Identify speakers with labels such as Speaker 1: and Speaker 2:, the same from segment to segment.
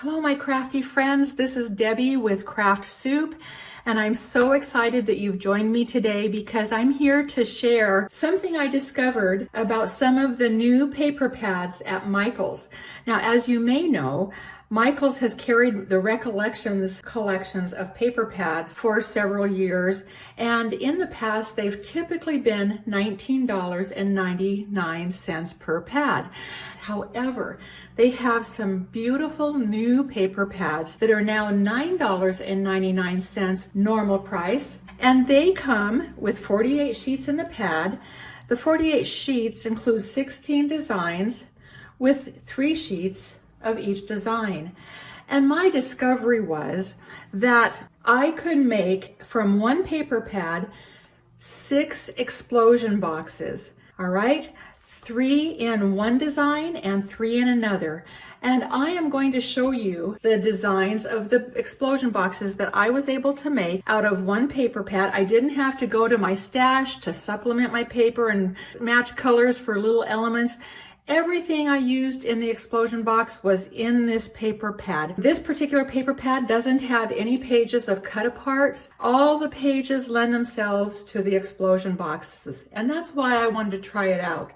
Speaker 1: Hello, my crafty friends. This is Debbie with Craft Soup, and I'm so excited that you've joined me today because I'm here to share something I discovered about some of the new paper pads at Michaels. Now, as you may know, Michaels has carried the Recollections collections of paper pads for several years, and in the past they've typically been $19.99 per pad. However, they have some beautiful new paper pads that are now $9.99 normal price, and they come with 48 sheets in the pad. The 48 sheets include 16 designs with 3 sheets of each design. And my discovery was that I could make from one paper pad 6 explosion boxes, all right? 3 in one design and 3 in another. And I am going to show you the designs of the explosion boxes that I was able to make out of one paper pad. I didn't have to go to my stash to supplement my paper and match colors for little elements. Everything I used in the explosion box was in this paper pad. This particular paper pad doesn't have any pages of cut aparts. All the pages lend themselves to the explosion boxes, and that's why I wanted to try it out.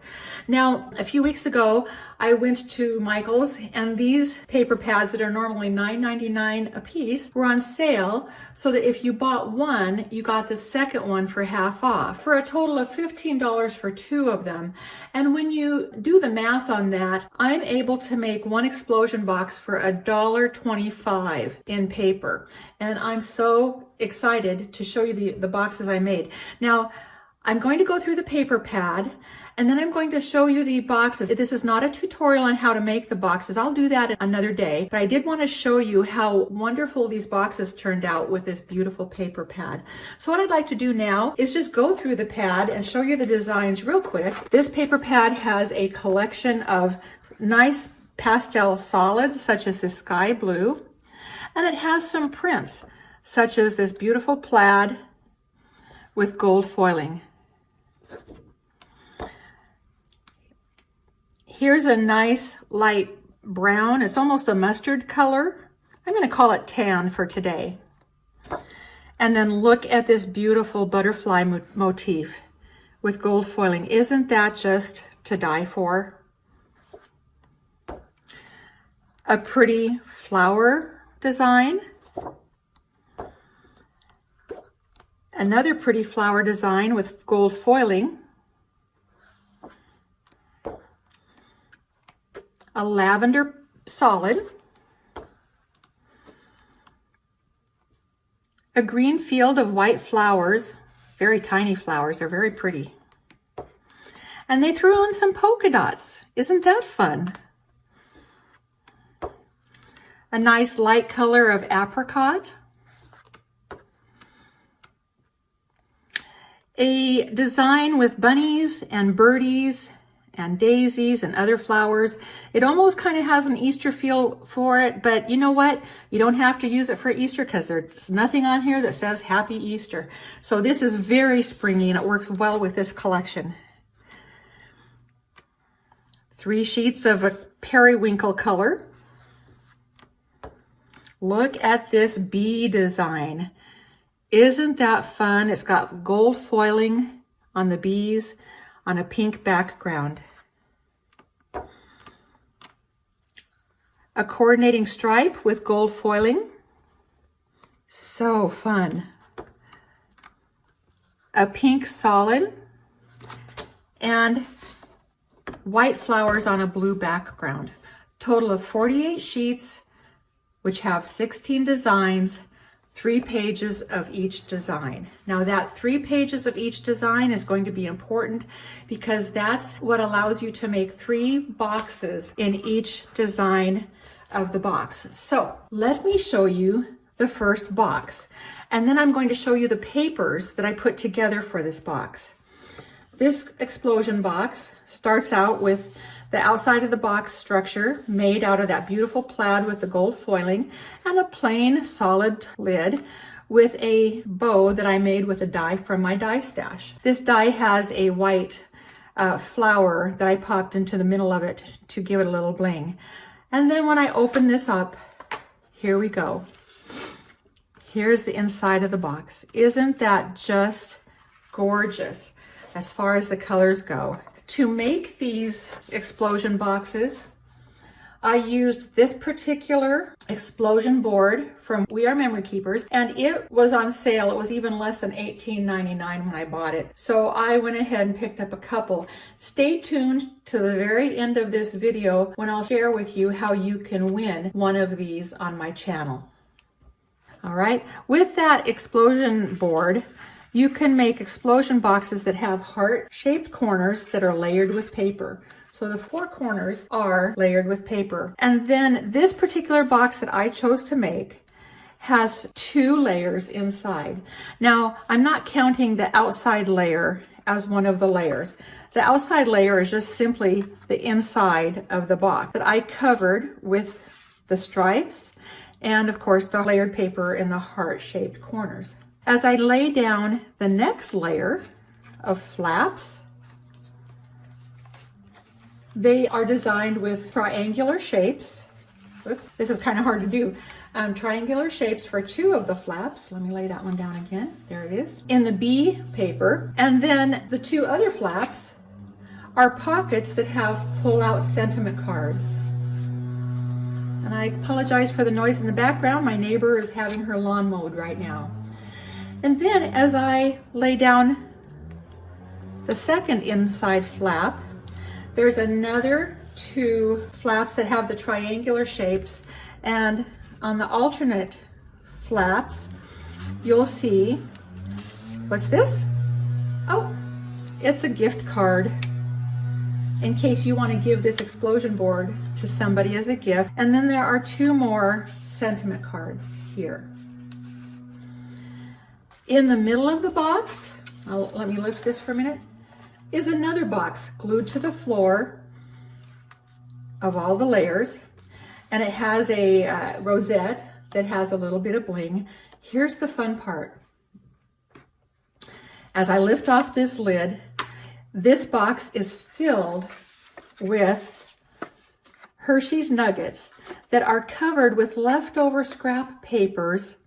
Speaker 1: Now, a few weeks ago, I went to Michaels, and these paper pads that are normally $9.99 a piece were on sale, so that if you bought one, you got the second one for half off, for a total of $15 for 2 of them. And when you do the math on that, I'm able to make one explosion box for $1.25 in paper. And I'm so excited to show you the boxes I made. Now, I'm going to go through the paper pad, and then I'm going to show you the boxes. This is not a tutorial on how to make the boxes. I'll do that another day, but I did want to show you how wonderful these boxes turned out with this beautiful paper pad. So what I'd like to do now is just go through the pad and show you the designs real quick. This paper pad has a collection of nice pastel solids, such as the sky blue, and it has some prints, such as this beautiful plaid with gold foiling. Here's a nice light brown. It's almost a mustard color. I'm going to call it tan for today. And then look at this beautiful butterfly motif with gold foiling. Isn't that just to die for? A pretty flower design. Another pretty flower design with gold foiling. A lavender solid, a green field of white flowers, very tiny flowers, they're very pretty. And they threw on some polka dots. Isn't that fun? A nice light color of apricot. A design with bunnies and birdies and daisies and other flowers. It almost kind of has an Easter feel for it, but you know what? You don't have to use it for Easter because there's nothing on here that says Happy Easter. So this is very springy and it works well with this collection. 3 sheets of a periwinkle color. Look at this bee design. Isn't that fun? It's got gold foiling on the bees on a pink background. A coordinating stripe with gold foiling. So fun. A pink solid and white flowers on a blue background. Total of 48 sheets, which have 16 designs, 3 pages of each design. Now that 3 pages of each design is going to be important because that's what allows you to make 3 boxes in each design of the box. So let me show you the first box, and then I'm going to show you the papers that I put together for this box. This explosion box starts out with the outside of the box structure made out of that beautiful plaid with the gold foiling and a plain solid lid with a bow that I made with a die from my die stash. This die has a white flower that I popped into the middle of it to give it a little bling. And then when I open this up, here we go. Here's the inside of the box. Isn't that just gorgeous as far as the colors go? To make these explosion boxes, I used this particular explosion board from We Are Memory Keepers, and it was on sale. It was even less than $18.99 when I bought it. So I went ahead and picked up a couple. Stay tuned to the very end of this video when I'll share with you how you can win one of these on my channel. All right, with that explosion board, you can make explosion boxes that have heart-shaped corners that are layered with paper. So the 4 corners are layered with paper. And then this particular box that I chose to make has 2 layers inside. Now, I'm not counting the outside layer as one of the layers. The outside layer is just simply the inside of the box that I covered with the stripes and, of course, the layered paper in the heart-shaped corners. As I lay down the next layer of flaps, they are designed with triangular shapes. Oops, this is kind of hard to do. Triangular shapes for 2 of the flaps. Let me lay that one down again. There it is. In the B paper. And then the 2 other flaps are pockets that have pull-out sentiment cards. And I apologize for the noise in the background. My neighbor is having her lawn mowed right now. And then as I lay down the second inside flap, there's another 2 flaps that have the triangular shapes, and on the alternate flaps, you'll see, what's this? Oh, it's a gift card in case you want to give this explosion board to somebody as a gift. And then there are 2 more sentiment cards here. In the middle of the box, let me lift this for a minute, is another box glued to the floor of all the layers, and it has a rosette that has a little bit of bling. Here's the fun part. As I lift off this lid, this box is filled with Hershey's Nuggets that are covered with leftover scrap papers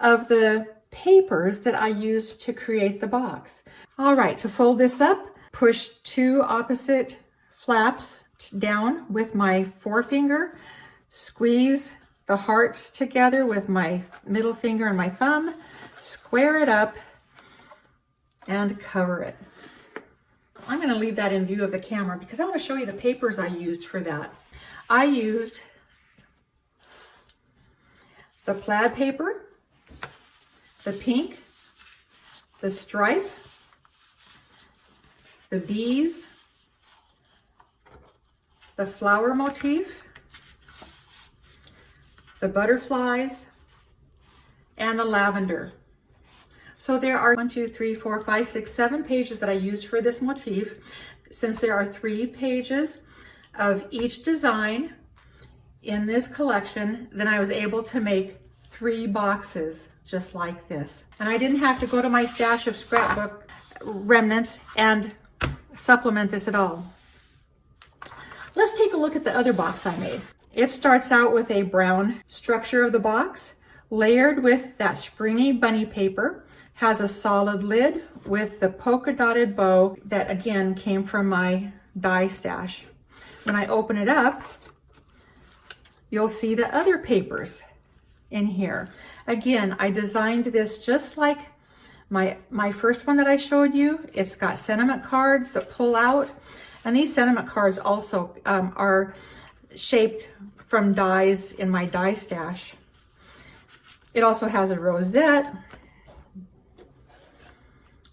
Speaker 1: of the papers that I used to create the box. All right, to fold this up, push 2 opposite flaps down with my forefinger, squeeze the hearts together with my middle finger and my thumb, square it up, and cover it. I'm going to leave that in view of the camera because I want to show you the papers I used for that. I used the plaid paper, the pink, the stripe, the bees, the flower motif, the butterflies, and the lavender. So there are 1, 2, 3, 4, 5, 6, 7 pages that I used for this motif. Since there are 3 pages of each design in this collection, then I was able to make 3 boxes just like this. And I didn't have to go to my stash of scrapbook remnants and supplement this at all. Let's take a look at the other box I made. It starts out with a brown structure of the box, layered with that springy bunny paper, has a solid lid with the polka dotted bow that again came from my die stash. When I open it up, you'll see the other papers in here. Again, I designed this just like my first one that I showed you. It's got sentiment cards that pull out, and these sentiment cards also are shaped from dies in my die stash. It also has a rosette.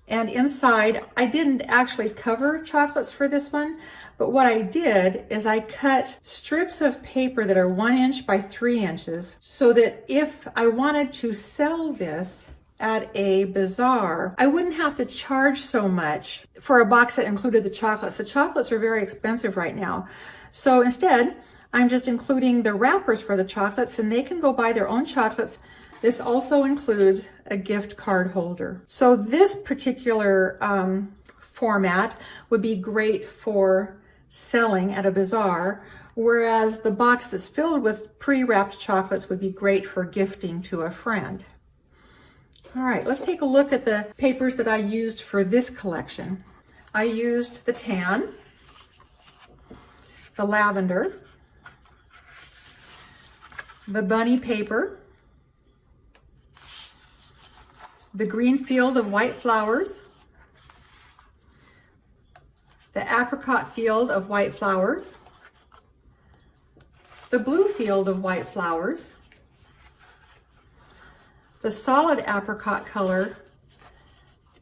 Speaker 1: And inside, I didn't actually cover chocolates for this one, but what I did is I cut strips of paper that are 1 inch by 3 inches so that if I wanted to sell this at a bazaar, I wouldn't have to charge so much for a box that included the chocolates. The chocolates are very expensive right now. So instead, I'm just including the wrappers for the chocolates, and they can go buy their own chocolates. This also includes a gift card holder. So this particular format would be great for selling at a bazaar, whereas the box that's filled with pre-wrapped chocolates would be great for gifting to a friend. All right, let's take a look at the papers that I used for this collection. I used the tan, the lavender, the bunny paper, the green field of white flowers, the apricot field of white flowers, the blue field of white flowers, the solid apricot color,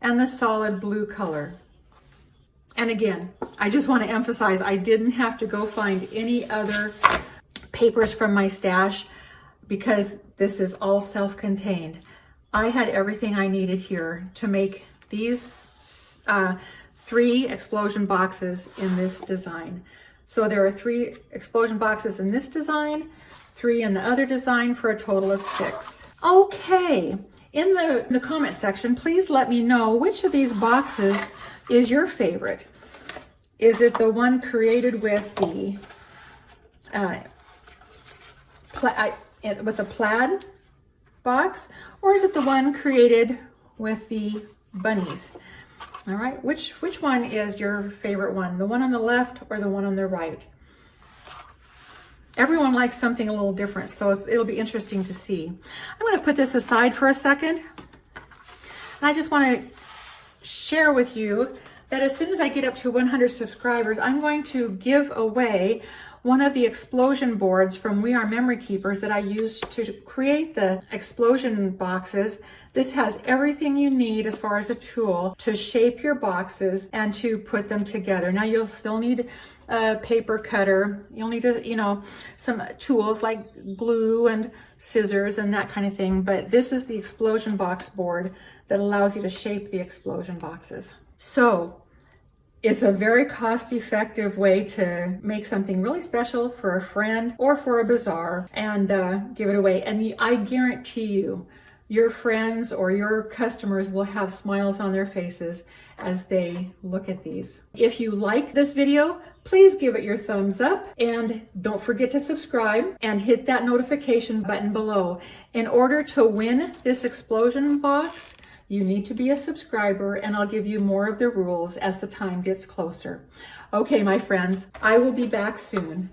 Speaker 1: and the solid blue color. And again, I just want to emphasize, I didn't have to go find any other papers from my stash because this is all self-contained. I had everything I needed here to make these 3 explosion boxes in this design. So there are 3 explosion boxes in this design, 3 in the other design, for a total of 6. Okay, in the comment section, please let me know which of these boxes is your favorite. Is it the one created with the plaid box, or is it the one created with the bunnies? All right, which one is your favorite one? The one on the left or the one on the right? Everyone likes something a little different, so it'll be interesting to see. I'm going to put this aside for a second. And I just want to share with you that as soon as I get up to 100 subscribers, I'm going to give away one of the explosion boards from We Are Memory Keepers that I used to create the explosion boxes. This has everything you need as far as a tool to shape your boxes and to put them together. Now you'll still need a paper cutter. You'll need some tools like glue and scissors and that kind of thing. But this is the explosion box board that allows you to shape the explosion boxes. So it's a very cost-effective way to make something really special for a friend or for a bazaar and give it away. And I guarantee you, your friends or your customers will have smiles on their faces as they look at these. If you like this video, please give it your thumbs up and don't forget to subscribe and hit that notification button below. In order to win this explosion box, you need to be a subscriber, and I'll give you more of the rules as the time gets closer. Okay, my friends, I will be back soon.